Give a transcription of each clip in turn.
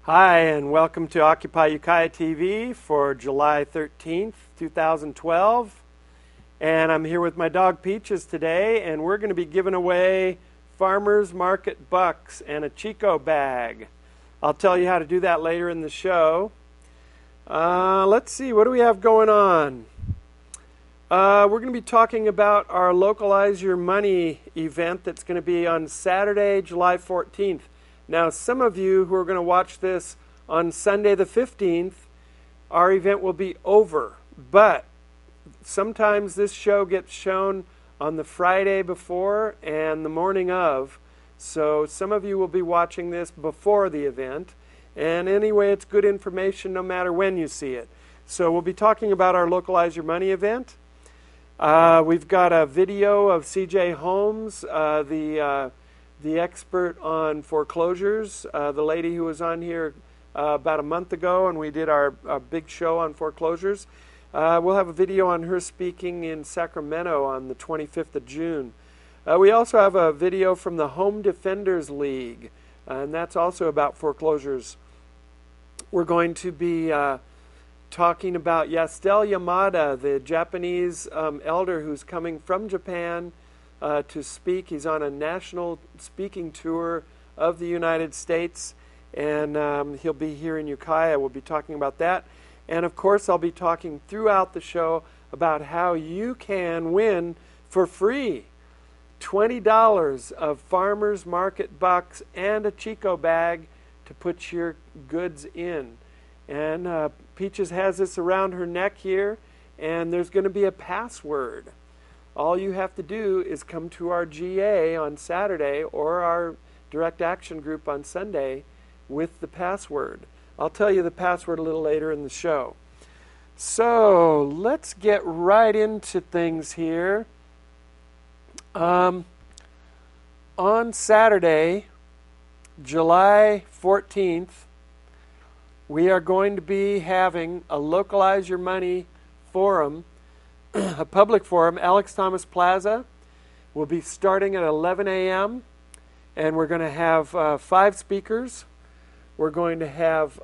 Hi, and welcome to Occupy Ukiah TV for July 13th, 2012. And I'm here with my dog Peaches today, and we're going to be giving away Farmers Market bucks and a Chico bag. I'll tell you how to do that later in the show. Let's see, what do we have going on? We're going to be talking about our Localize Your Money event that's going to be on Saturday, July 14th. Now, some of you who are going to watch this on Sunday the 15th, our event will be over. But sometimes this show gets shown on the Friday before and the morning of. So some of you will be watching this before the event. And anyway, it's good information no matter when you see it. So we'll be talking about our Localize Your Money event. We've got a video of C.J. Holmes, the expert on foreclosures, the lady who was on here about a month ago, and we did our big show on foreclosures. We'll have a video on her speaking in Sacramento on the 25th of June. We also have a video from the Home Defenders League, and that's also about foreclosures. We're going to be talking about Yastel Yamada, the Japanese elder who's coming from Japan to speak. He's on a national speaking tour of the United States, and he'll be here in Ukiah. We'll be talking about that. And of course, I'll be talking throughout the show about how you can win for free $20 of Farmers Market bucks and a Chico bag to put your goods in. And Peaches has this around her neck here, and there's going to be a password. All you have to do is come to our GA on Saturday or our direct action group on Sunday with the password. I'll tell you the password a little later in the show. So let's get right into things here. On Saturday, July 14th, we are going to be having a Localize Your Money forum, a public forum. Alex Thomas Plaza will be starting at 11 a.m. and we're going to have 5 speakers. We're going to have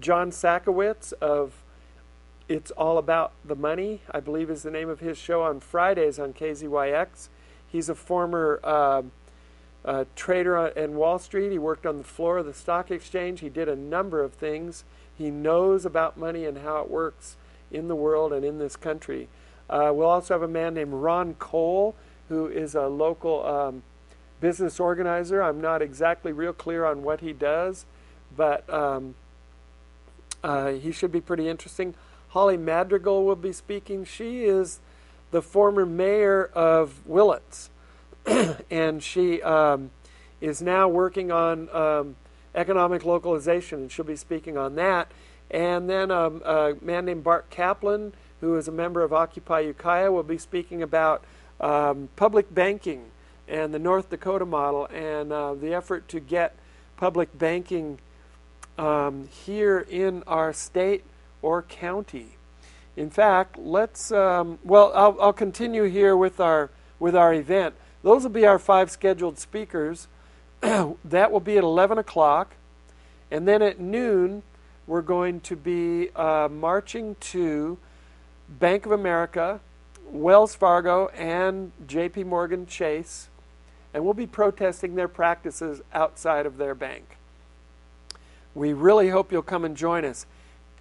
John Sakowitz of It's All About the Money, I believe is the name of his show on Fridays on KZYX. He's a former trader on Wall Street. He worked on the floor of the stock exchange. He did a number of things. He knows about money and how it works in the world and in this country. We'll also have a man named Ron Cole, who is a local business organizer. I'm not exactly real clear on what he does, but he should be pretty interesting. Holly Madrigal will be speaking. She is the former mayor of Willits, and she is now working on economic localization, and she'll be speaking on that. And then a man named Bart Kaplan, who is a member of Occupy Ukiah, will be speaking about public banking and the North Dakota model and the effort to get public banking here in our state or county. In fact, let's I'll continue here with our event. Those will be our 5 scheduled speakers. That will be at 11 o'clock, and then at noon we're going to be marching to Bank of America, Wells Fargo, and J.P. Morgan Chase, and we'll be protesting their practices outside of their bank. We really hope you'll come and join us.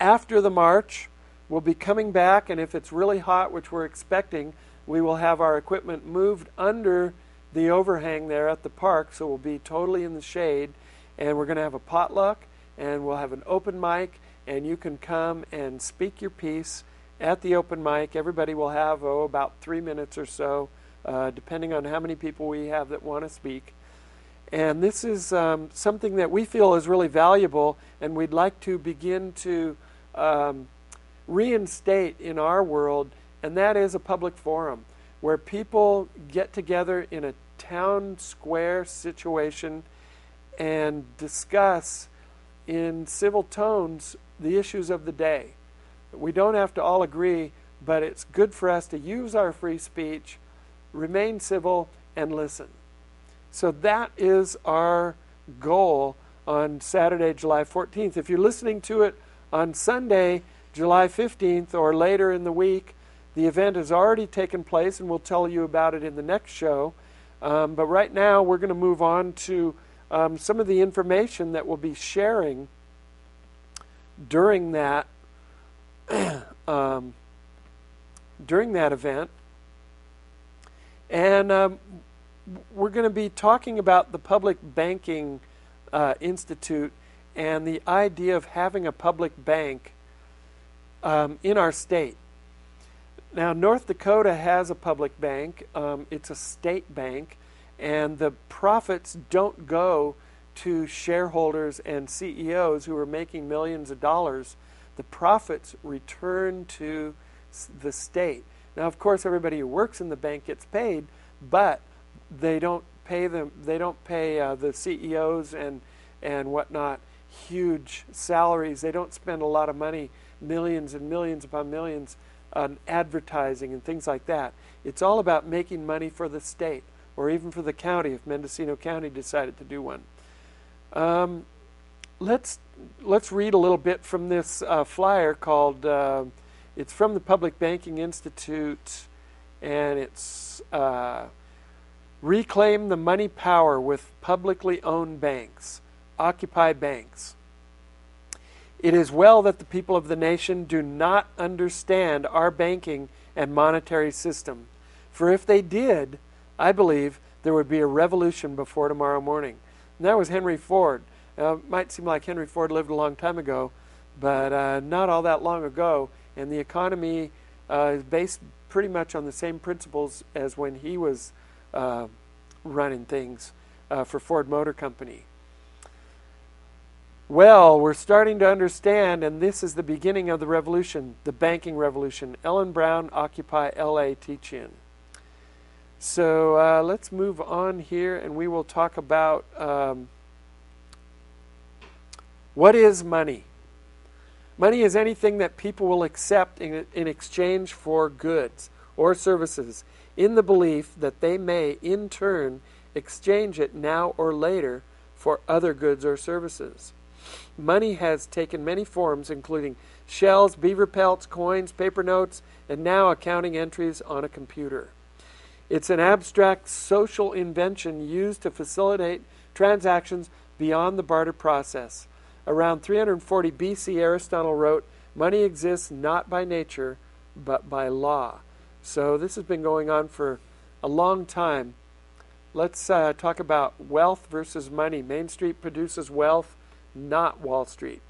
After the march, we'll be coming back, and if it's really hot, which we're expecting, we will have our equipment moved under the overhang there at the park, so we'll be totally in the shade, and we're going to have a potluck, and we'll have an open mic, and you can come and speak your piece at the open mic. Everybody will have about 3 minutes or so, depending on how many people we have that want to speak. And this is something that we feel is really valuable, and we'd like to begin to reinstate in our world, and that is a public forum where people get together in a town square situation and discuss in civil tones the issues of the day. We don't have to all agree, but it's good for us to use our free speech, remain civil, and listen. So that is our goal on Saturday, July 14th. If you're listening to it on Sunday, July 15th, or later in the week, the event has already taken place, and we'll tell you about it in the next show. But right now, we're going to move on to some of the information that we'll be sharing during that event. And we're going to be talking about the Public Banking Institute and the idea of having a public bank in our state. Now, North Dakota has a public bank. It's a state bank, and the profits don't go to shareholders and CEOs who are making millions of dollars. The profits return to the state. Now, of course, everybody who works in the bank gets paid, but they don't pay them. They don't pay the CEOs and whatnot huge salaries. They don't spend a lot of money, millions and millions upon millions, on advertising and things like that. It's all about making money for the state, or even for the county if Mendocino County decided to do one. Let's read a little bit from this flyer called. It's from the Public Banking Institute, and it's Reclaim the Money Power with Publicly Owned Banks. Occupy banks. It is well that the people of the nation do not understand our banking and monetary system. For if they did, I believe there would be a revolution before tomorrow morning. And that was Henry Ford. It might seem like Henry Ford lived a long time ago, but not all that long ago. And the economy is based pretty much on the same principles as when he was running things for Ford Motor Company. Well, we're starting to understand, and this is the beginning of the revolution, the banking revolution. Ellen Brown, Occupy LA teach-in. So let's move on here, and we will talk about what is money. Money is anything that people will accept in exchange for goods or services, in the belief that they may, in turn, exchange it now or later for other goods or services. Money has taken many forms, including shells, beaver pelts, coins, paper notes, and now accounting entries on a computer. It's an abstract social invention used to facilitate transactions beyond the barter process. Around 340 BC, Aristotle wrote, "Money exists not by nature, but by law." So this has been going on for a long time. Let's talk about wealth versus money. Main Street produces wealth, not Wall Street.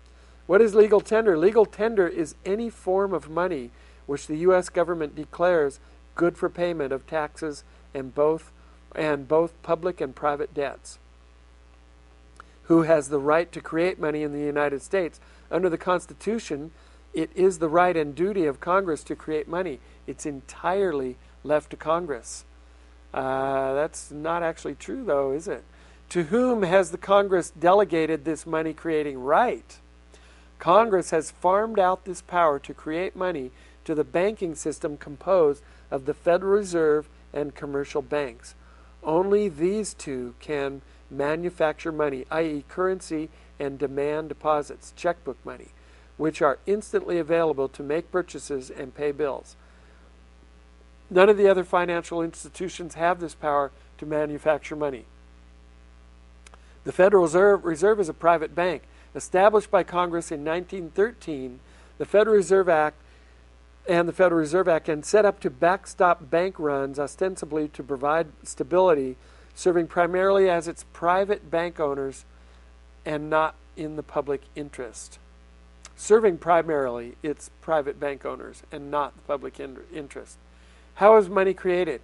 What is legal tender? Legal tender is any form of money which the U.S. government declares good for payment of taxes and both public and private debts. Who has the right to create money in the United States? Under the Constitution, it is the right and duty of Congress to create money. It's entirely left to Congress. That's not actually true, though, is it? To whom has the Congress delegated this money-creating right? Congress has farmed out this power to create money to the banking system composed of the Federal Reserve and commercial banks. Only these two can manufacture money, i.e. currency and demand deposits, checkbook money, which are instantly available to make purchases and pay bills. None of the other financial institutions have this power to manufacture money. The Federal Reserve is a private bank. Established by Congress in 1913, the Federal Reserve Act and set up to backstop bank runs, ostensibly to provide stability, serving primarily as its private bank owners and not in the public interest. Serving primarily its private bank owners and not the public interest. How is money created?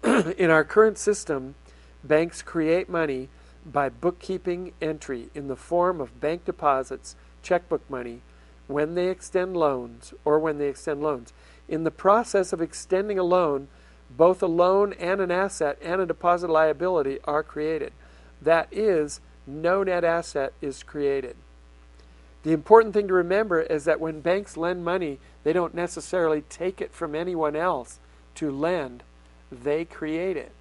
In our current system, banks create money by bookkeeping entry in the form of bank deposits, checkbook money, when they extend loans. In the process of extending a loan, both a loan and an asset and a deposit liability are created. That is, no net asset is created. The important thing to remember is that when banks lend money, they don't necessarily take it from anyone else to lend. They create it.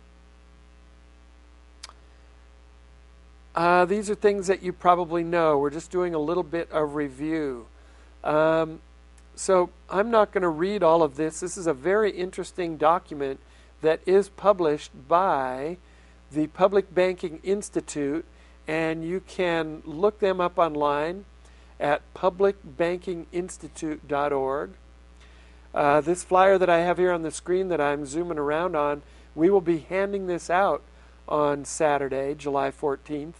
These are things that you probably know. We're just doing a little bit of review. So I'm not going to read all of this. This is a very interesting document that is published by the Public Banking Institute, and you can look them up online at publicbankinginstitute.org. This flyer that I have here on the screen that I'm zooming around on, we will be handing this out on Saturday, July 14th,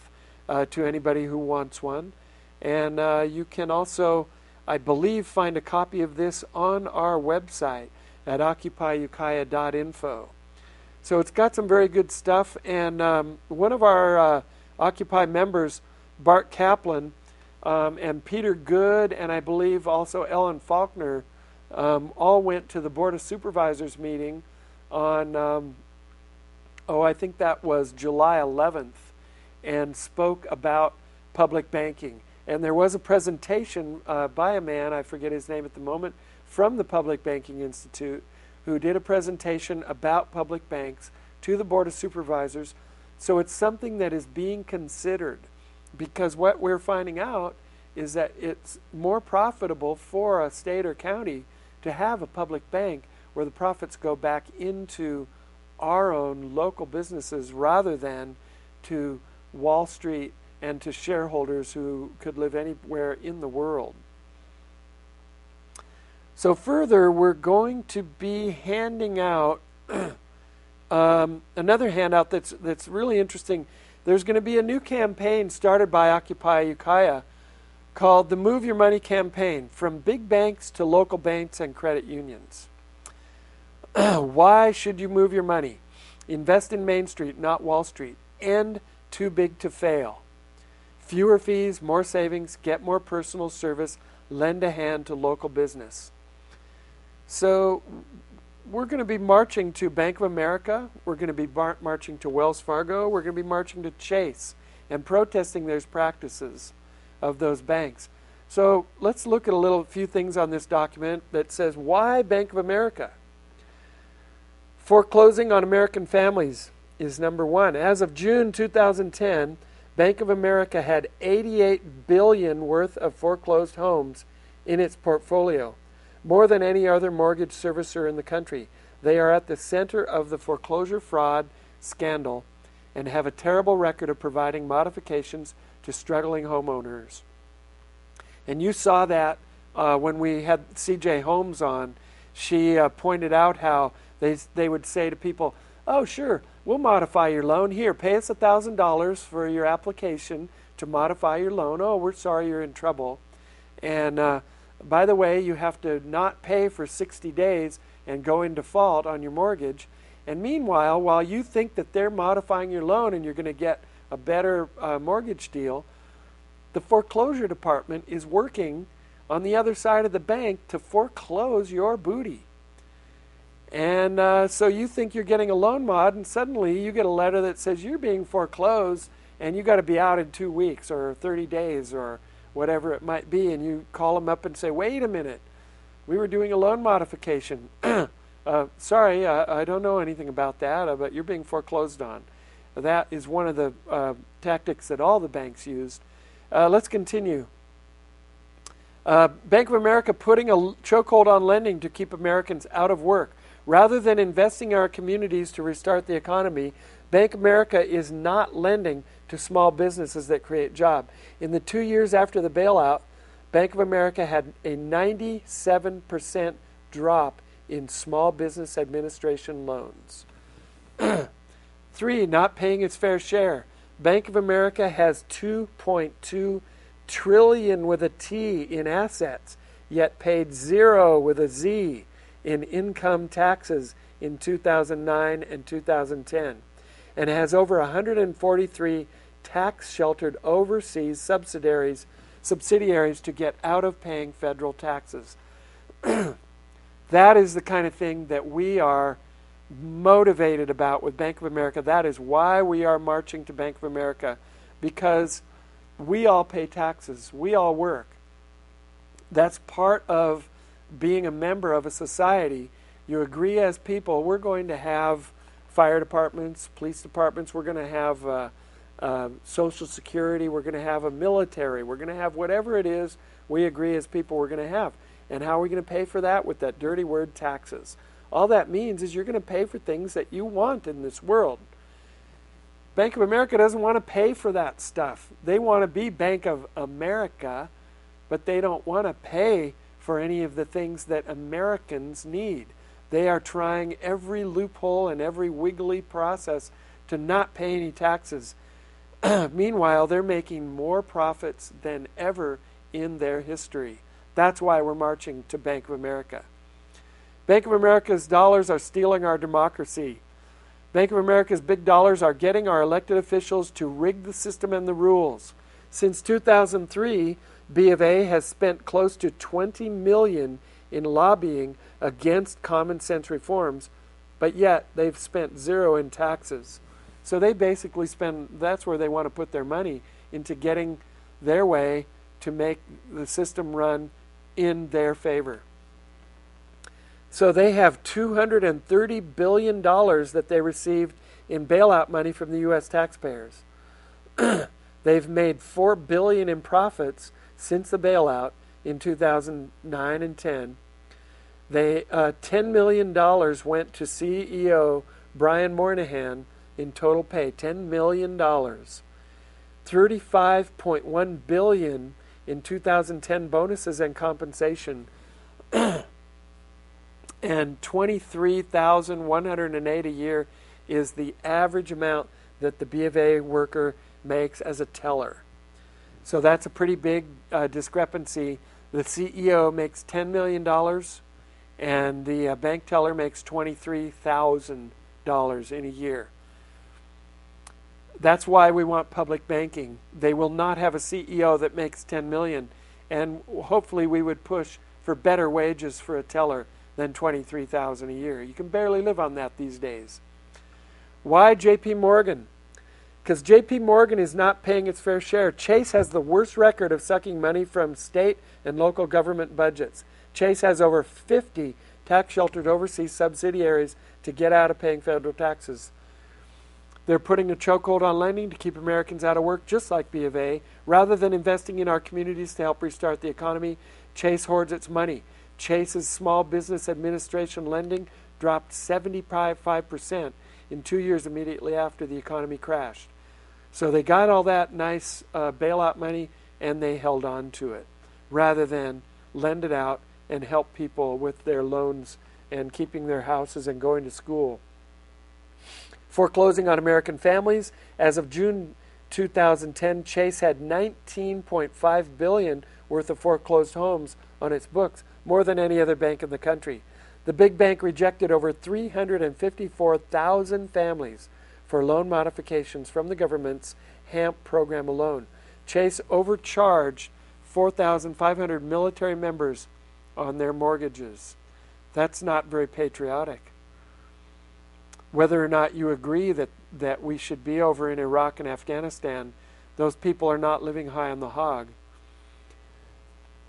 to anybody who wants one. And you can also, I believe, find a copy of this on our website at occupyukiah.info. So it's got some very good stuff. And one of our Occupy members, Bart Kaplan, and Peter Good, and I believe also Ellen Faulkner, all went to the Board of Supervisors meeting on, I think that was July 11th, and spoke about public banking. And there was a presentation by a man, I forget his name at the moment, from the Public Banking Institute, who did a presentation about public banks to the Board of Supervisors. So it's something that is being considered, because what we're finding out is that it's more profitable for a state or county to have a public bank where the profits go back into our own local businesses rather than to Wall Street and to shareholders who could live anywhere in the world. So further, we're going to be handing out another handout that's really interesting. There's going to be a new campaign started by Occupy Ukiah called the Move Your Money Campaign, from big banks to local banks and credit unions. Why should you move your money? Invest in Main Street, not Wall Street. End too big to fail. Fewer fees, more savings, get more personal service, lend a hand to local business. So we're going to be marching to Bank of America. We're going to be marching to Wells Fargo. We're going to be marching to Chase and protesting those practices of those banks. So let's look at a few things on this document that says, why Bank of America? Foreclosing on American families is number one. As of June 2010, Bank of America had $88 billion worth of foreclosed homes in its portfolio, more than any other mortgage servicer in the country. They are at the center of the foreclosure fraud scandal and have a terrible record of providing modifications to struggling homeowners. And you saw that when we had C.J. Holmes on. She pointed out how they would say to people, oh, sure, we'll modify your loan. Here, pay us $1,000 for your application to modify your loan. Oh, we're sorry you're in trouble. And by the way, you have to not pay for 60 days and go in default on your mortgage. And meanwhile, while you think that they're modifying your loan and you're going to get a better mortgage deal, the foreclosure department is working on the other side of the bank to foreclose your booty. And so you think you're getting a loan mod, and suddenly you get a letter that says you're being foreclosed and you got to be out in 2 weeks or 30 days or whatever it might be. And you call them up and say, wait a minute, we were doing a loan modification. Sorry, I don't know anything about that, but you're being foreclosed on. That is one of the tactics that all the banks used. Let's continue. Bank of America putting a chokehold on lending to keep Americans out of work. Rather than investing in our communities to restart the economy, Bank of America is not lending to small businesses that create jobs. In the 2 years after the bailout, Bank of America had a 97% drop in small business administration loans. 3, not paying its fair share. Bank of America has $2.2 trillion with a T in assets, yet paid 0 with a Z in income taxes in 2009 and 2010, and has over 143 tax-sheltered overseas subsidiaries to get out of paying federal taxes. That is the kind of thing that we are motivated about with Bank of America. That is why we are marching to Bank of America, because we all pay taxes. We all work. That's part of being a member of a society. You agree as people, we're going to have fire departments, police departments, we're going to have Social Security, we're going to have a military, we're going to have whatever it is we agree as people we're going to have. And how are we going to pay for that? With that dirty word, taxes. All that means is you're going to pay for things that you want in this world. Bank of America doesn't want to pay for that stuff. They want to be Bank of America, but they don't want to pay for any of the things that Americans need. They are trying every loophole and every wiggly process to not pay any taxes. Meanwhile, they're making more profits than ever in their history. That's why we're marching to Bank of America. Bank of America's dollars are stealing our democracy. Bank of America's big dollars are getting our elected officials to rig the system and the rules. Since 2003, B of A has spent close to $20 million in lobbying against common sense reforms, but yet they've spent zero in taxes. So they basically that's where they want to put their money, into getting their way to make the system run in their favor. So they have $230 billion that they received in bailout money from the U.S. taxpayers. They've made $4 billion in profits since the bailout in 2009 and 10. $10 million went to CEO Brian Moynihan in total pay. $10 million. $35.1 billion in 2010 bonuses and compensation. And $23,108 a year is the average amount that the B of A worker makes as a teller. So that's a pretty big discrepancy. The CEO makes $10 million and the bank teller makes $23,000 in a year. That's why we want public banking. They will not have a CEO that makes $10 million, and hopefully we would push for better wages for a teller than $23,000 a year. You can barely live on that these days. Why J.P. Morgan? Because J.P. Morgan is not paying its fair share. Chase has the worst record of sucking money from state and local government budgets. Chase has over 50 tax-sheltered overseas subsidiaries to get out of paying federal taxes. They're putting a chokehold on lending to keep Americans out of work, just like B of A. Rather than investing in our communities to help restart the economy, Chase hoards its money. Chase's Small Business Administration lending dropped 75% in 2 years immediately after the economy crashed. So they got all that nice bailout money and they held on to it, rather than lend it out and help people with their loans and keeping their houses and going to school. Foreclosing on American families. As of June 2010, Chase had $19.5 billion worth of foreclosed homes on its books, more than any other bank in the country. The big bank rejected over 354,000 families for loan modifications from the government's HAMP program alone. Chase overcharged 4,500 military members on their mortgages. That's not very patriotic. Whether or not you agree that we should be over in Iraq and Afghanistan, those people are not living high on the hog.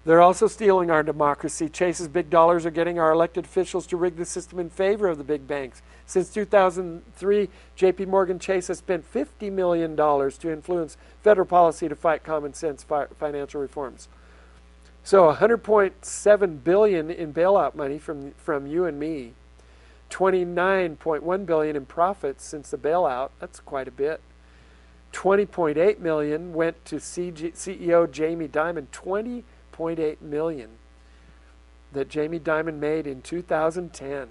They're also stealing our democracy. Chase's big dollars are getting our elected officials to rig the system in favor of the big banks. Since 2003, J.P. Morgan Chase has spent $50 million to influence federal policy to fight common sense financial reforms. So $100.7 billion in bailout money from you and me. $29.1 billion in profits since the bailout. That's quite a bit. $20.8 million went to CEO Jamie Dimon. $20.8 million that Jamie Dimon made in 2010.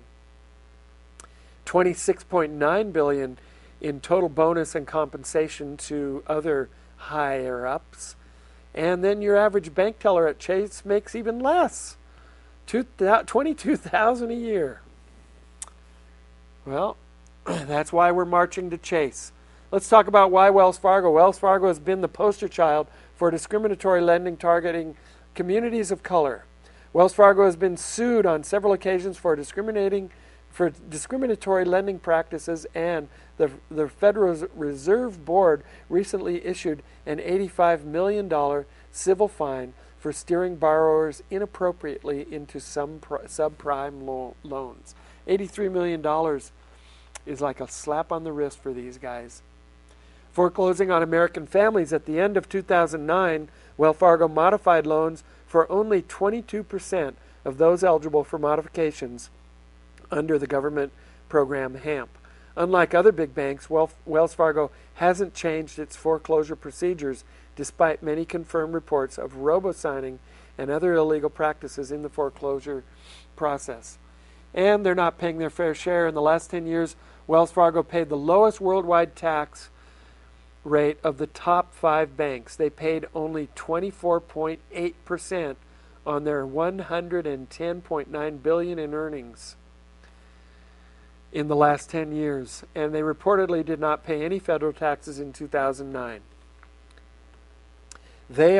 $26.9 billion in total bonus and compensation to other higher ups. And then your average bank teller at Chase makes even less. $22,000 a year. Well, that's why we're marching to Chase. Let's talk about why Wells Fargo. Wells Fargo has been the poster child for discriminatory lending targeting communities of color. Wells Fargo has been sued on several occasions for discriminatory lending practices, and the Federal Reserve Board recently issued an $85 million civil fine for steering borrowers inappropriately into subprime loans. $83 million is like a slap on the wrist for these guys. Foreclosing on American families at the end of 2009, Wells Fargo modified loans for only 22% of those eligible for modifications under the government program HAMP. Unlike other big banks, Wells Fargo hasn't changed its foreclosure procedures despite many confirmed reports of robo-signing and other illegal practices in the foreclosure process. And they're not paying their fair share. In the last 10 years, Wells Fargo paid the lowest worldwide tax rate of the top 5 banks. They paid only 24.8% on their $110.9 billion in earnings in the last 10 years, and they reportedly did not pay any federal taxes in 2009. They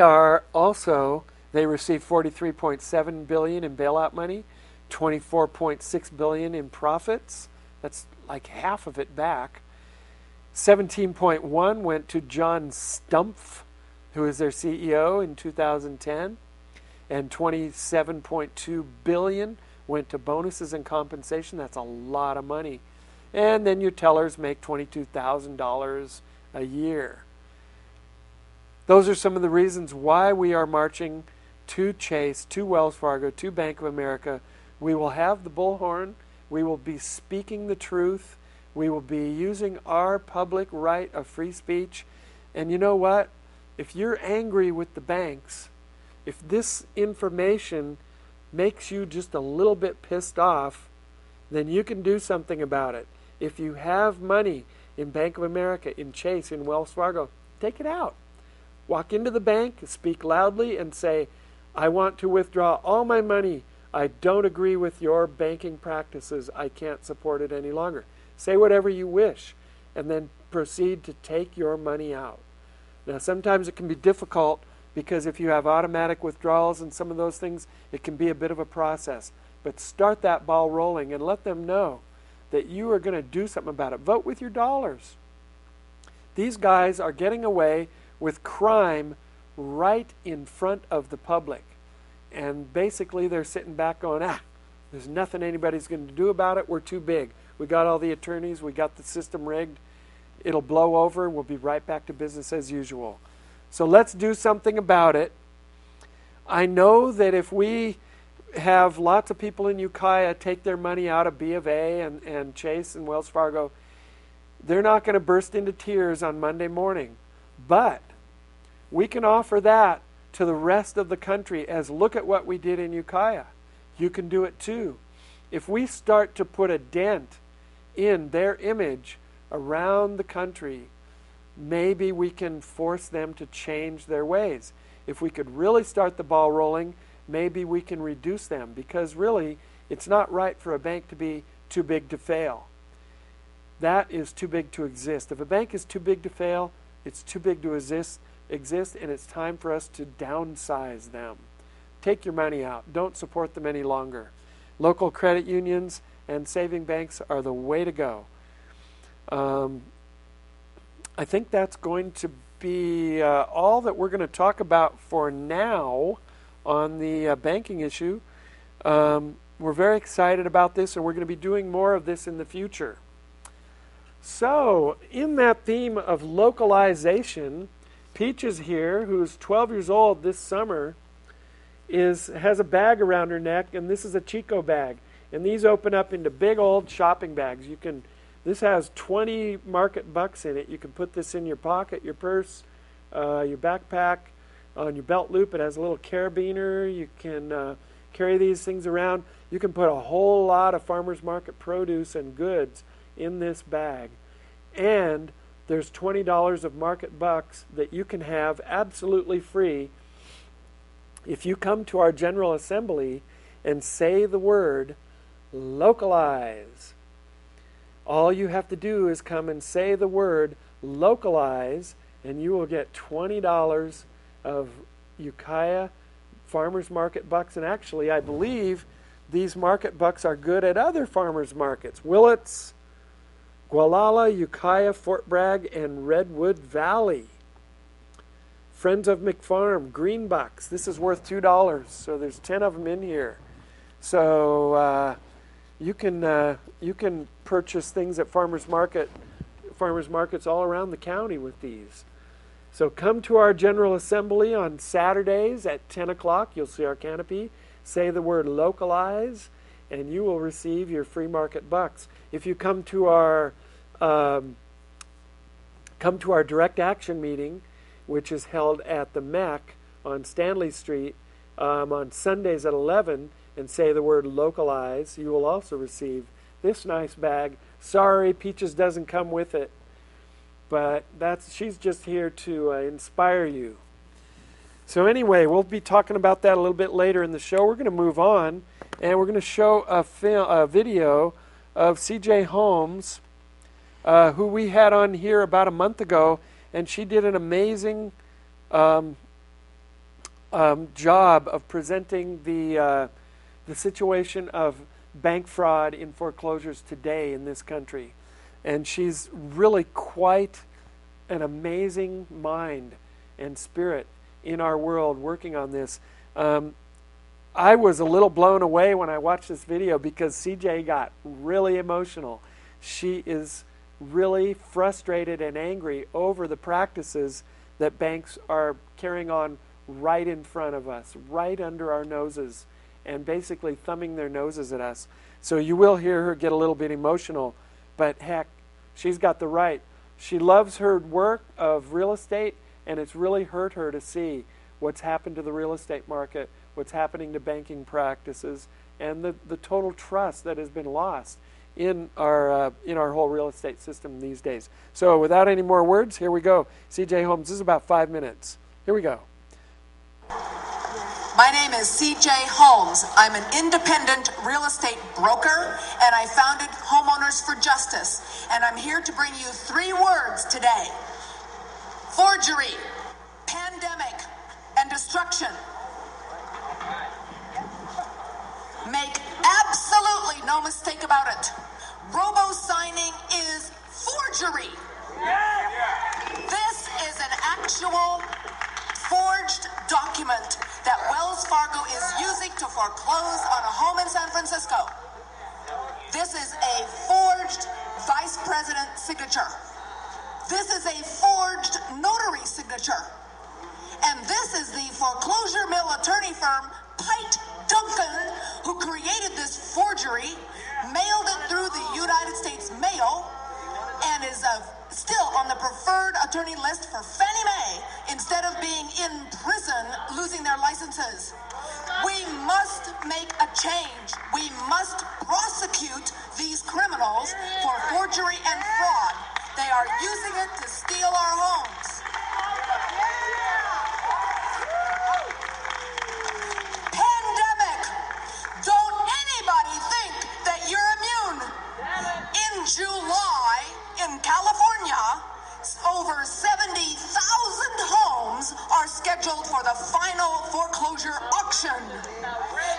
received $43.7 billion in bailout money, $24.6 billion in profits. That's like half of it back. 17.1 went to John Stumpf, who is their CEO, in 2010, and $27.2 billion went to bonuses and compensation. That's a lot of money. And then your tellers make $22,000 a year. Those are some of the reasons why we are marching to Chase, to Wells Fargo, to Bank of America. We will have the bullhorn. We will be speaking the truth. We will be using our public right of free speech. And you know what? If you're angry with the banks, if this information makes you just a little bit pissed off, then you can do something about it. If you have money in Bank of America, in Chase, in Wells Fargo, take it out. Walk into the bank, speak loudly, and say, I want to withdraw all my money. I don't agree with your banking practices. I can't support it any longer. Say whatever you wish, and then proceed to take your money out. Now, sometimes it can be difficult because if you have automatic withdrawals and some of those things, it can be a bit of a process. But start that ball rolling and let them know that you are going to do something about it. Vote with your dollars. These guys are getting away with crime right in front of the public. And basically they're sitting back going, there's nothing anybody's going to do about it. We're too big. We got all the attorneys. We got the system rigged. It'll blow over. We'll be right back to business as usual. So let's do something about it. I know that if we have lots of people in Ukiah take their money out of B of A and Chase and Wells Fargo, they're not going to burst into tears on Monday morning. But we can offer that to the rest of the country as look at what we did in Ukiah. You can do it too. If we start to put a dent in their image around the country, maybe we can force them to change their ways. If we could really start the ball rolling, maybe we can reduce them, because really it's not right for a bank to be too big to fail. That is too big to exist. If a bank is too big to fail, it's too big to exist, and it's time for us to downsize them. Take your money out. Don't support them any longer. Local credit unions and saving banks are the way to go. I think that's going to be all that we're going to talk about for now on the banking issue. We're very excited about this, and we're going to be doing more of this in the future. So, in that theme of localization, Peach is here, who's 12 years old this summer, has a bag around her neck, and this is a Chico bag. And these open up into big old shopping bags. This has 20 market bucks in it. You can put this in your pocket, your purse, your backpack, on your belt loop. It has a little carabiner. You can carry these things around. You can put a whole lot of farmers market produce and goods in this bag. And there's $20 of market bucks that you can have absolutely free if you come to our General Assembly and say the word localize. All you have to do is come and say the word localize, and you will get $20 of Ukiah farmers market bucks. And actually, I believe these market bucks are good at other farmers markets. Willits, Gualala, Ukiah, Fort Bragg, and Redwood Valley. Friends of McFarm, green bucks. This is worth $2, so there's 10 of them in here. So you can purchase things at farmers farmers markets all around the county with these. So come to our General Assembly on Saturdays at 10 o'clock. You'll see our canopy. Say the word localize, and you will receive your free market bucks. If you come to our direct action meeting, which is held at the MEC on Stanley Street on Sundays at 11, and say the word localize, you will also receive this nice bag. Sorry, Peaches doesn't come with it, but she's just here to inspire you. So anyway, we'll be talking about that a little bit later in the show. We're going to move on, and we're going to show a video of C.J. Holmes, who we had on here about a month ago, and she did an amazing job of presenting the situation of bank fraud in foreclosures today in this country. And she's really quite an amazing mind and spirit in our world working on this. I was a little blown away when I watched this video because CJ got really emotional. She is really frustrated and angry over the practices that banks are carrying on right in front of us, right under our noses, and basically thumbing their noses at us. So you will hear her get a little bit emotional, but heck, she's got the right. She loves her work of real estate, and it's really hurt her to see what's happened to the real estate market, what's happening to banking practices, and the total trust that has been lost in our whole real estate system these days. So without any more words, here we go. C.J. Holmes, this is about 5 minutes. Here we go. My name is C.J. Holmes. I'm an independent real estate broker, and I founded Homeowners for Justice. And I'm here to bring you 3 words today: forgery, pandemic, and destruction. Make absolutely no mistake about it. Robo-signing is forgery. This is an actual forged document that Wells Fargo is using to foreclose on a home in San Francisco. This is a forged vice president signature. This is a forged notary signature. And this is the foreclosure mill attorney firm, Pite Duncan, who created this forgery, mailed it through the United States Mail, and is still on the preferred attorney list for Fannie Mae instead of being in prison losing their licenses. We must make a change. We must prosecute these criminals for forgery and fraud. They are using it to steal our homes. Pandemic. Don't anybody think that you're immune. In July, in California, over 70,000 homes are scheduled for the final foreclosure auction.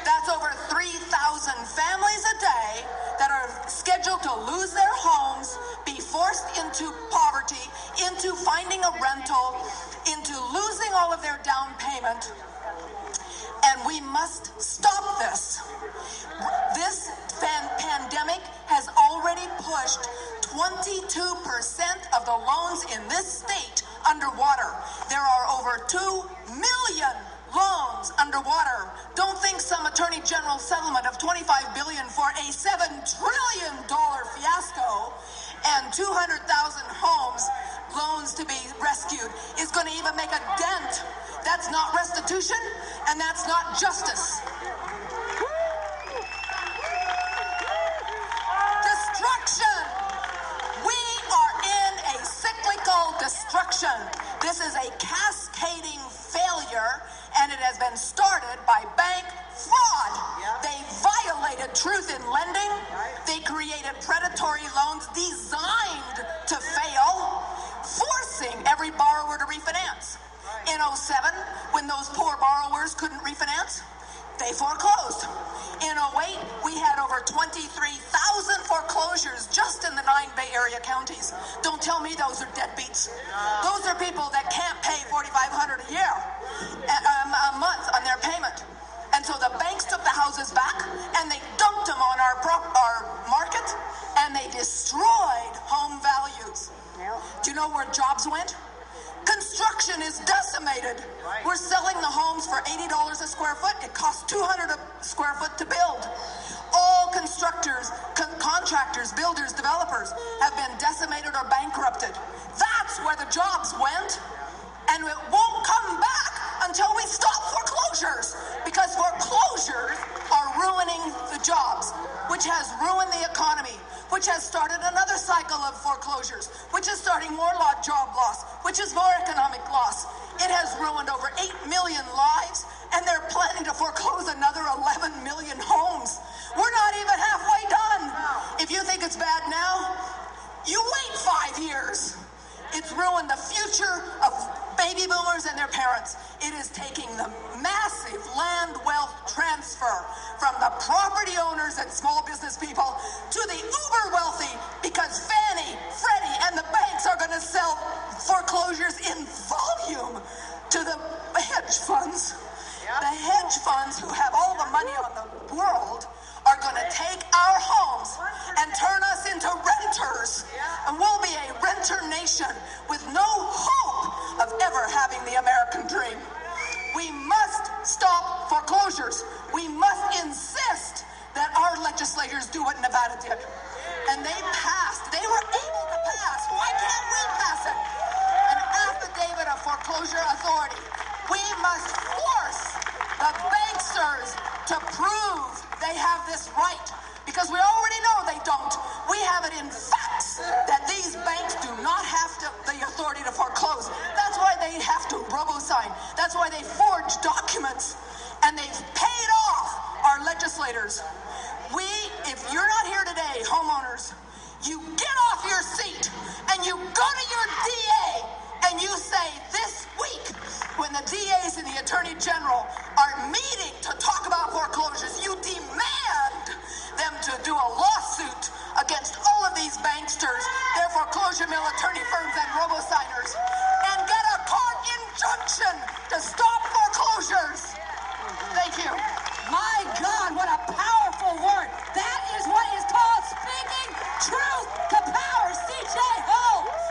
That's over 3,000 families a day that are scheduled to lose their homes, be forced into poverty, into finding a rental, into losing all of their down payment. And we must stop this. This pandemic has already pushed 22% of the loans in this state underwater. There are over 2 million loans underwater. Don't think some attorney general settlement of $25 billion for a $7 trillion fiasco and 200,000 homes loans to be rescued is going to even make a dent. That's not restitution, and that's not justice. Destruction. We are in a cyclical destruction. This is a cascading failure, and it has been started by bank fraud. They violated truth in lending. They created predatory loans designed to fail, forcing every borrower to refinance. In 2007, when those poor borrowers couldn't refinance, they foreclosed. In 2008, we had over 23,000 foreclosures just in the 9 Bay Area counties. Don't tell me those are deadbeats. Those are people that can't pay $4,500 a year, a month on their payment. And so the banks took the houses back and they dumped them on our market, and they destroyed home values. decimated. We're selling the homes for $80 a square foot. It costs $200 a square foot to build. All constructors, contractors, builders, developers have been decimated or bankrupted. That's where the jobs went. And it won't come back until we stop foreclosures, because foreclosures are ruining the jobs, which has ruined the economy, which has started another cycle of foreclosures, which is starting more job loss, which is more economic loss. It has ruined over 8 million lives, and they're planning to foreclose another 11 million homes. We're not even halfway done. If you think it's bad now, you wait 5 years. It's ruined the future of baby boomers and their parents. It is taking the massive land wealth transfer from the property owners and small business people to the uber wealthy, because Fannie, Freddie, and the banks are going to sell foreclosures in volume to the hedge funds. The hedge funds, who have all the money on the world, are going to take our homes and turn us into renters. And we'll be a renter nation with no hope of ever having the American dream. We must stop foreclosures. We must insist that our legislators do what Nevada did. And they passed. They were able to pass. Why can't we pass it? An affidavit of foreclosure authority. We must force the banksters to prove they have this right, because we already know they don't. We have it in facts that these banks do not have the authority to foreclose. That's why they have to robo-sign. That's why they forge documents, and they've paid off our legislators. If you're not here today, homeowners, you get off your seat and you go to your DA and you say, this week, when the DAs and the Attorney General are meeting to talk about foreclosures, you demand them to do a lawsuit against all of these banksters, their foreclosure mill attorney firms, and robo-signers, and get a court injunction to stop foreclosures. Thank you. My God, what a powerful word. That is what is called speaking truth to power. C.J. Holmes.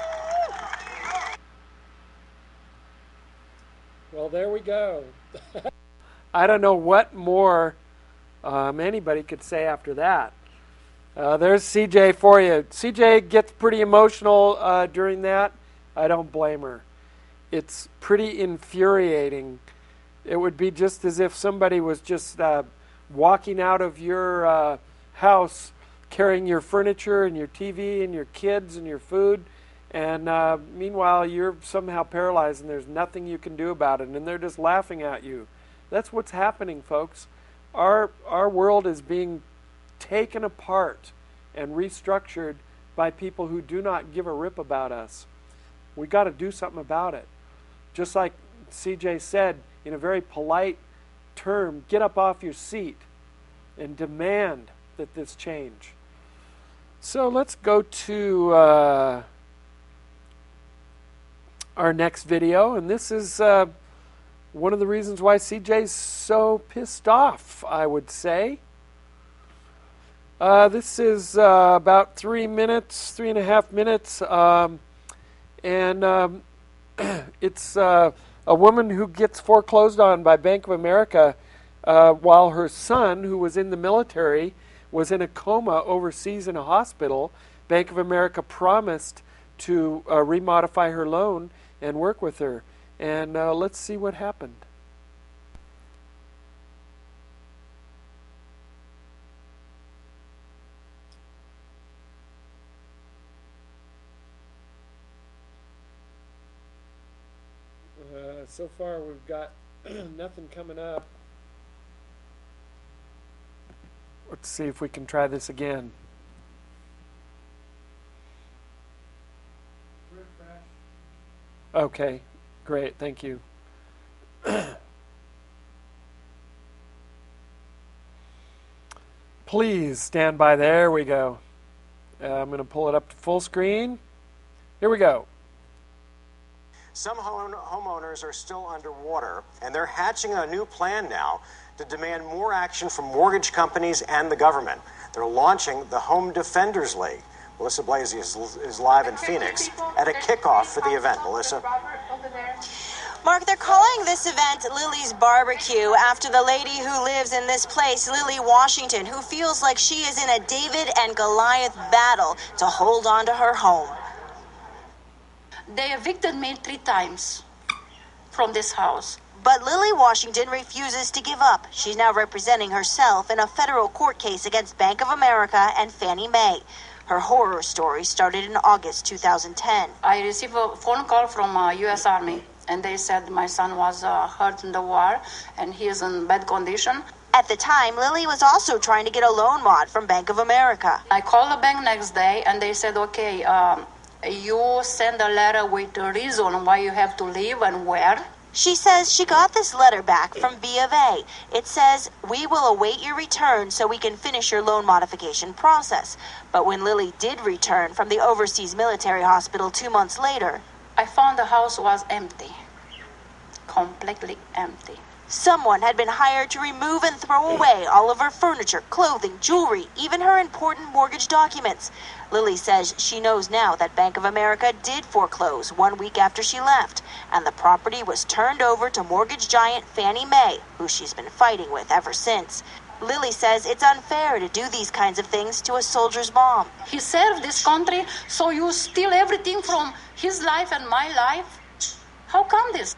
Well, there we go. I don't know what more anybody could say after that. There's CJ for you. CJ gets pretty emotional during that. I don't blame her. It's pretty infuriating. It would be just as if somebody was just walking out of your house carrying your furniture and your TV and your kids and your food, and meanwhile you're somehow paralyzed and there's nothing you can do about it, and they're just laughing at you. That's what's happening, folks. Our world is being taken apart and restructured by people who do not give a rip about us. We got to do something about it. Just like CJ said, in a very polite term, get up off your seat and demand that this change. So let's go to our next video, and this is one of the reasons why CJ's so pissed off, I would say. This is about 3.5 minutes, and it's a woman who gets foreclosed on by Bank of America while her son, who was in the military, was in a coma overseas in a hospital. Bank of America promised to remodify her loan and work with her. And let's see what happened. So far we've got nothing coming up. Let's see if we can try this again. Okay, great, thank you. Please stand by. There we go. I'm going to pull it up to full screen. Here we go. Some homeowners are still underwater, and they're hatching a new plan now to demand more action from mortgage companies and the government. They're launching the Home Defenders League. Melissa Blasey is live in Phoenix at a kickoff for the event. Melissa? Mark, they're calling this event Lily's Barbecue after the lady who lives in this place, Lily Washington, who feels like she is in a David and Goliath battle to hold on to her home. They evicted me 3 times from this house. But Lily Washington refuses to give up. She's now representing herself in a federal court case against Bank of America and Fannie Mae. Her horror story started in August 2010. I received a phone call from U.S. Army, and they said my son was hurt in the war and he is in bad condition. At the time, Lily was also trying to get a loan mod from Bank of America. I called the bank next day and they said, okay, you send a letter with the reason why you have to leave and where. She says she got this letter back from B of A. It says, "We will await your return so we can finish your loan modification process." But when Lily did return from the overseas military hospital 2 months later, I found the house was empty, completely empty. someone had been hired to remove and throw away all of her furniture, clothing, jewelry, even her important mortgage documents. Lily says she knows now that Bank of America did foreclose 1 week after she left, and the property was turned over to mortgage giant Fannie Mae, who she's been fighting with ever since. Lily says it's unfair to do these kinds of things to a soldier's mom. He served this country, so you steal everything from his life and my life? How come this?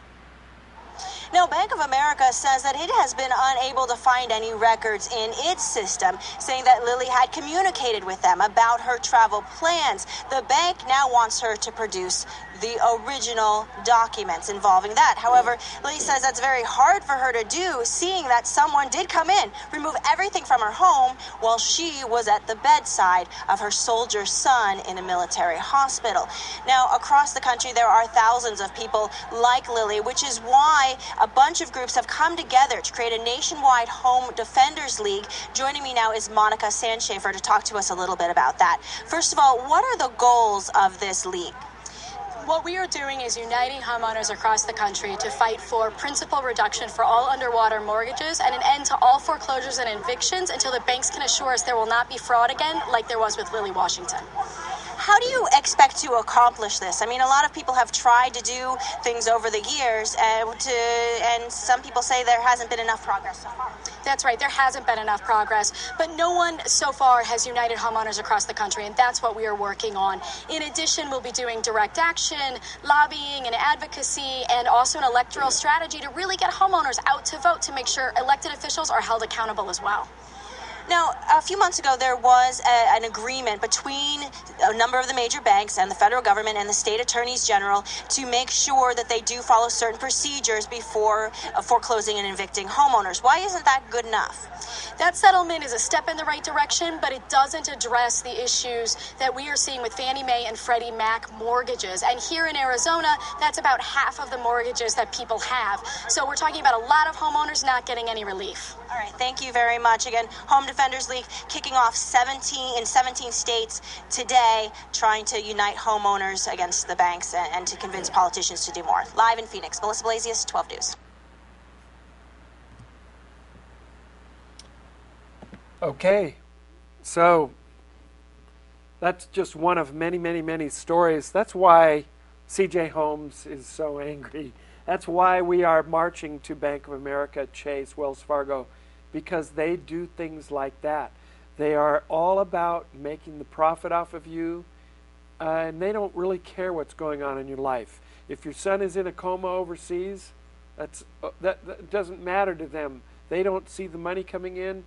Now, Bank of America says that it has been unable to find any records in its system, saying that Lily had communicated with them about her travel plans. The bank now wants her to produce the original documents involving that. However, Lily says that's very hard for her to do, seeing that someone did come in, remove everything from her home while she was at the bedside of her soldier son in a military hospital. Now, across the country, there are thousands of people like Lily, which is why a bunch of groups have come together to create a nationwide Home Defenders League. Joining me now is Monica Sandschafer to talk to us a little bit about that. First of all, what are the goals of this league? What we are doing is uniting homeowners across the country to fight for principal reduction for all underwater mortgages and an end to all foreclosures and evictions until the banks can assure us there will not be fraud again like there was with Lily Washington. How do you expect to accomplish this? I mean, a lot of people have tried to do things over the years, and some people say there hasn't been enough progress so far. That's right, there hasn't been enough progress, but no one so far has united homeowners across the country, and that's what we are working on. In addition, we'll be doing direct action, lobbying and advocacy, and also an electoral strategy to really get homeowners out to vote to make sure elected officials are held accountable as well. Now, a few months ago, there was an agreement between a number of the major banks and the federal government and the state attorneys general to make sure that they do follow certain procedures before foreclosing and evicting homeowners. Why isn't that good enough? That settlement is a step in the right direction, but it doesn't address the issues that we are seeing with Fannie Mae and Freddie Mac mortgages. And here in Arizona, that's about half of the mortgages that people have. So we're talking about a lot of homeowners not getting any relief. All right, thank you very much. Again, Home Defenders League kicking off 17 states today, trying to unite homeowners against the banks and to convince politicians to do more. Live in Phoenix, Melissa Blasius, 12 News. Okay, so that's just one of many, many, many stories. That's why CJ Holmes is so angry. That's why we are marching to Bank of America, Chase, Wells Fargo, because they do things like that. They are all about making the profit off of you, and they don't really care what's going on in your life. If your son is in a coma overseas, that doesn't matter to them. They don't see the money coming in.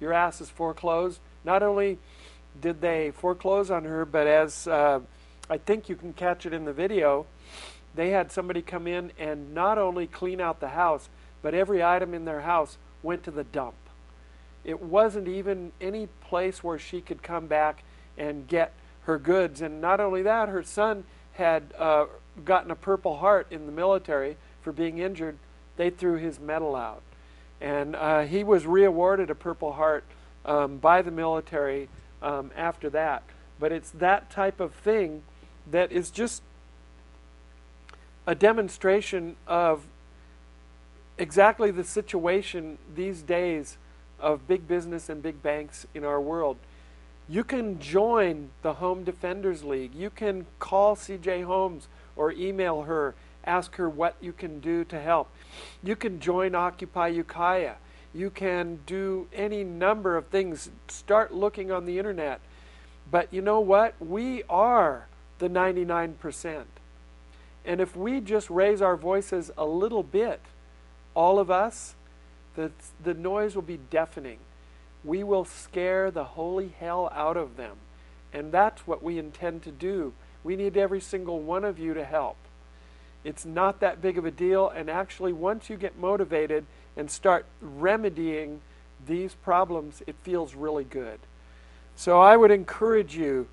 Your ass is foreclosed. Not only did they foreclose on her, but as I think you can catch it in the video, they had somebody come in and not only clean out the house, but every item in their house went to the dump. It wasn't even any place where she could come back and get her goods. And not only that, her son had gotten a Purple Heart in the military for being injured. They threw his medal out. And he was re-awarded a Purple Heart by the military after that. But it's that type of thing that is just a demonstration of exactly the situation these days of big business and big banks in our world. You can join the Home Defenders League. You can call CJ Holmes or email her ask her what you can do to help. You can join Occupy Ukiah. You can do any number of things. Start looking on the internet. But you know what? We are the 99%. And if we just raise our voices a little bit, all of us, the noise will be deafening. We will scare the holy hell out of them. And that's what we intend to do. We need every single one of you to help. It's not that big of a deal, and actually once you get motivated and start remedying these problems, it feels really good. So I would encourage you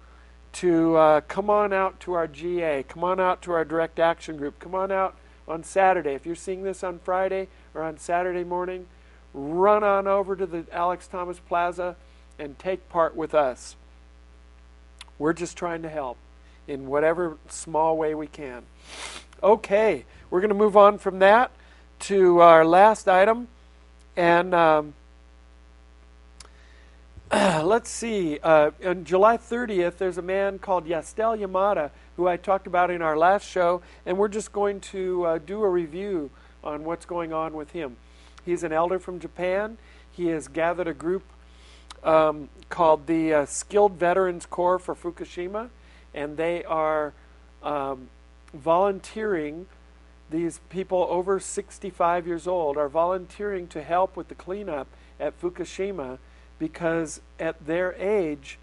to come on out to our GA, come on out to our direct action group, come on out on Saturday. If you're seeing this on Friday or on Saturday morning, run on over to the Alex Thomas Plaza and take part with us. We're just trying to help in whatever small way we can. Okay, we're going to move on from that to our last item. And let's see. On July 30th, there's a man called Yastel Yamada, who I talked about in our last show, and we're just going to do a review on what's going on with him. He's an elder from Japan. He has gathered a group called the Skilled Veterans Corps for Fukushima, and they are volunteering. These people over 65 years old are volunteering to help with the cleanup at Fukushima, because at their age,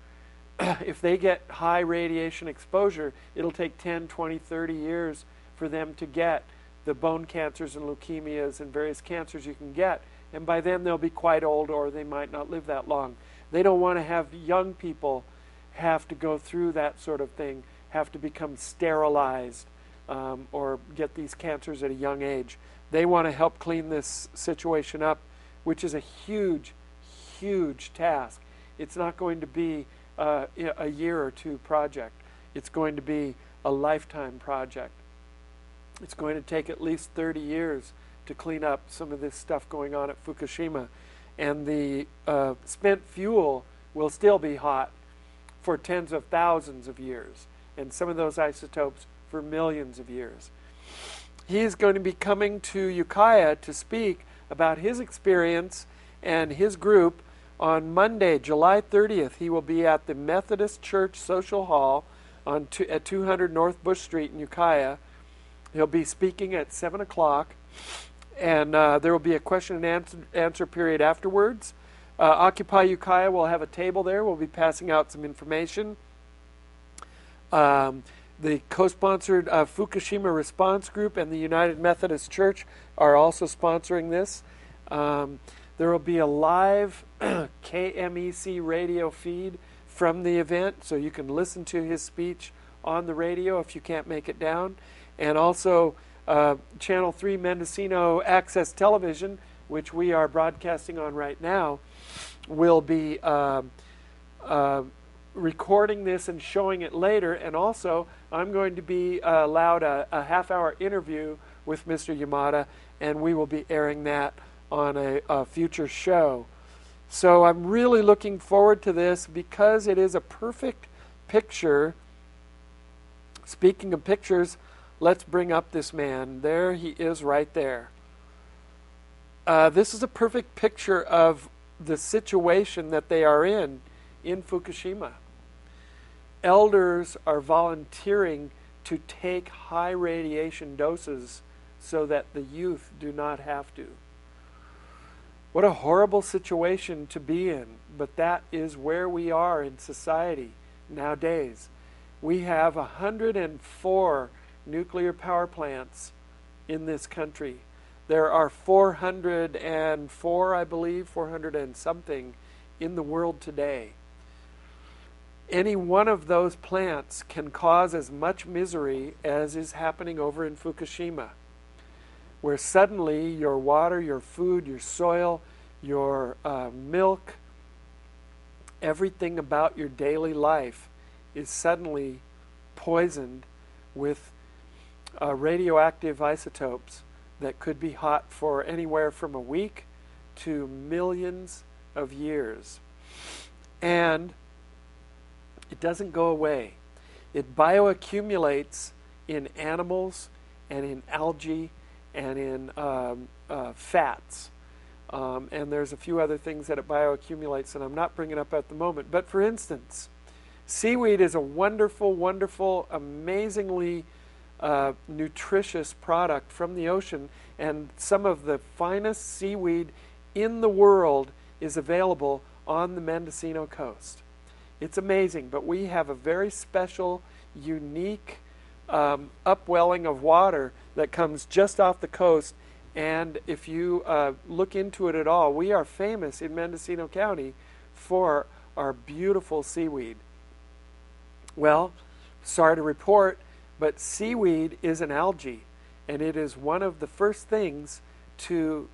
if they get high radiation exposure, it'll take 10, 20, 30 years for them to get the bone cancers and leukemias and various cancers you can get. And by then they'll be quite old, or they might not live that long. They don't want to have young people have to go through that sort of thing, have to become sterilized or get these cancers at a young age. They want to help clean this situation up, which is a huge, huge task. It's not going to be a year or two project. It's going to be a lifetime project. It's going to take at least 30 years to clean up some of this stuff going on at Fukushima. And the spent fuel will still be hot for tens of thousands of years, and some of those isotopes for millions of years. He is going to be coming to Ukiah to speak about his experience and his group on Monday, July 30th. He will be at the Methodist Church Social Hall at 200 North Bush Street in Ukiah. He'll be speaking at 7 o'clock, and there will be a question and answer period afterwards. Occupy Ukiah will have a table there. We'll be passing out some information. The co-sponsored Fukushima Response Group and the United Methodist Church are also sponsoring this. There will be a live KMEC radio feed from the event, so you can listen to his speech on the radio if you can't make it down. And also Channel 3 Mendocino Access Television, which we are broadcasting on right now, will be recording this and showing it later. And also, I'm going to be allowed a half-hour interview with Mr. Yamada, and we will be airing that on a future show. So I'm really looking forward to this, because it is a perfect picture. Speaking of pictures, let's bring up this man. There he is right there. This is a perfect picture of the situation that they are in Fukushima. Elders are volunteering to take high radiation doses so that the youth do not have to. What a horrible situation to be in, but that is where we are in society nowadays. We have 104 nuclear power plants in this country. There are 404, I believe, 400 and something in the world today. Any one of those plants can cause as much misery as is happening over in Fukushima, where suddenly your water, your food, your soil, your milk, everything about your daily life is suddenly poisoned with radioactive isotopes that could be hot for anywhere from a week to millions of years. And it doesn't go away. It bioaccumulates in animals and in algae and in fats. And there's a few other things that it bioaccumulates that I'm not bringing up at the moment. But for instance, seaweed is a wonderful, wonderful, amazingly nutritious product from the ocean, and some of the finest seaweed in the world is available on the Mendocino coast. It's amazing, but we have a very special, unique upwelling of water that comes just off the coast, and if you look into it at all, we are famous in Mendocino County for our beautiful seaweed. Well, sorry to report, but seaweed is an algae, and it is one of the first things to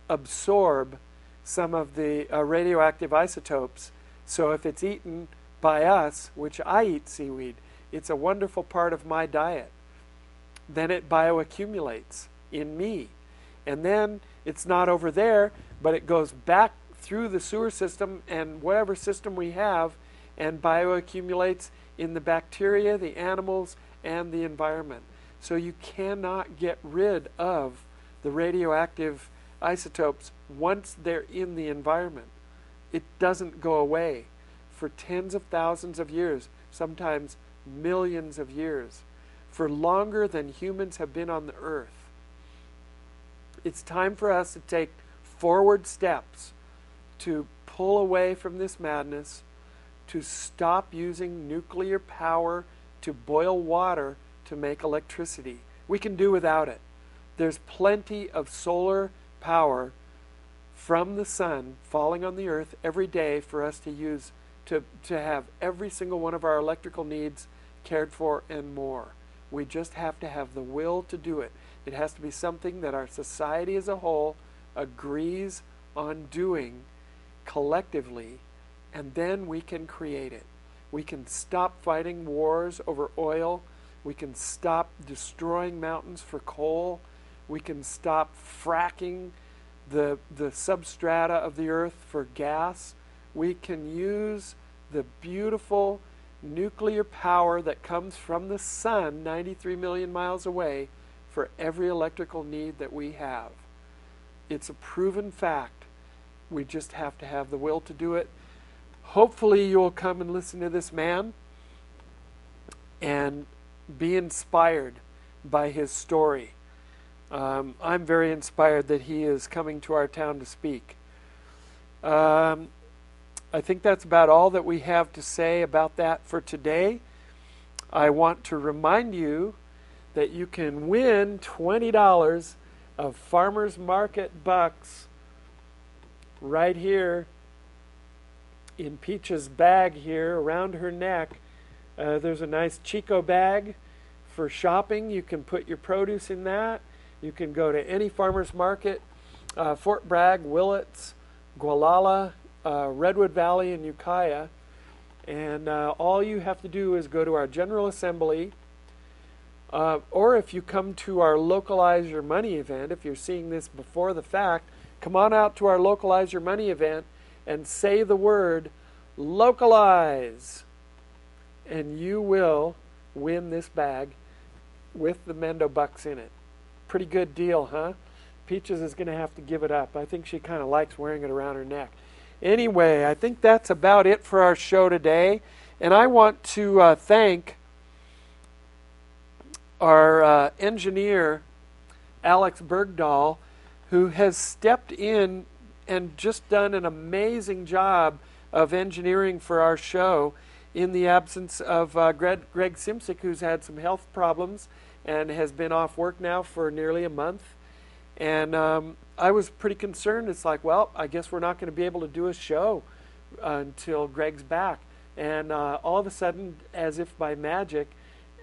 absorb some of the radioactive isotopes. So if it's eaten by us, which I eat seaweed, it's a wonderful part of my diet. Then it bioaccumulates in me. And then it's not over there, but it goes back through the sewer system and whatever system we have and bioaccumulates in the bacteria, the animals, and the environment. So you cannot get rid of the radioactive isotopes once they're in the environment. It doesn't go away for tens of thousands of years, sometimes millions of years, for longer than humans have been on the earth. It's time for us to take forward steps to pull away from this madness, to stop using nuclear power to boil water to make electricity. We can do without it. There's plenty of solar power from the sun falling on the earth every day for us to use to have every single one of our electrical needs cared for and more. We just have to have the will to do it. It has to be something that our society as a whole agrees on doing collectively, and then we can create it. We can stop fighting wars over oil. We can stop destroying mountains for coal. We can stop fracking the substrata of the earth for gas. We can use the beautiful nuclear power that comes from the sun 93 million miles away for every electrical need that we have. It's a proven fact. We just have to have the will to do it. Hopefully you'll come and listen to this man and be inspired by his story. I'm very inspired that he is coming to our town to speak. I think that's about all that we have to say about that for today. I want to remind you that you can win $20 of Farmers Market bucks right here in Peach's bag here around her neck. There's a nice Chico bag for shopping. You can put your produce in that. You can go to any farmer's market, Fort Bragg, Willits, Gualala, Redwood Valley, and Ukiah. And all you have to do is go to our General Assembly, or if you come to our Localize Your Money event, if you're seeing this before the fact, come on out to our Localize Your Money event and say the word localize, and you will win this bag with the Mendo bucks in it. Pretty good deal, huh? Peaches is going to have to give it up. I think she kind of likes wearing it around her neck. Anyway, I think that's about it for our show today, and I want to thank our engineer, Alex Bergdahl, who has stepped in and just done an amazing job of engineering for our show in the absence of Greg Simsick, who's had some health problems and has been off work now for nearly a month. And I was pretty concerned. It's like, well, I guess we're not going to be able to do a show until Greg's back. And all of a sudden, as if by magic,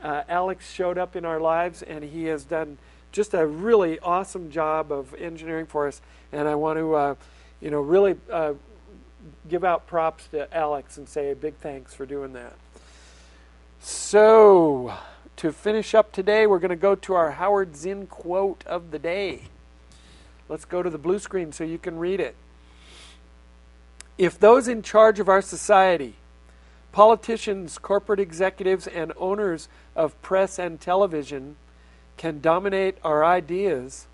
Alex showed up in our lives, and he has done just a really awesome job of engineering for us. And I want to, really give out props to Alex and say a big thanks for doing that. So, to finish up today, we're going to go to our Howard Zinn quote of the day. Let's go to the blue screen so you can read it. If those in charge of our society, politicians, corporate executives, and owners of press and television, can dominate our ideas,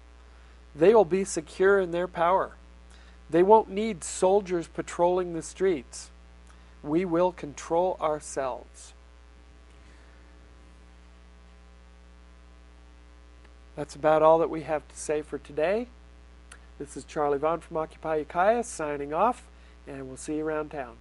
they will be secure in their power. They won't need soldiers patrolling the streets. We will control ourselves. That's about all that we have to say for today. This is Charlie Vaughn from Occupy Ukiah signing off, and we'll see you around town.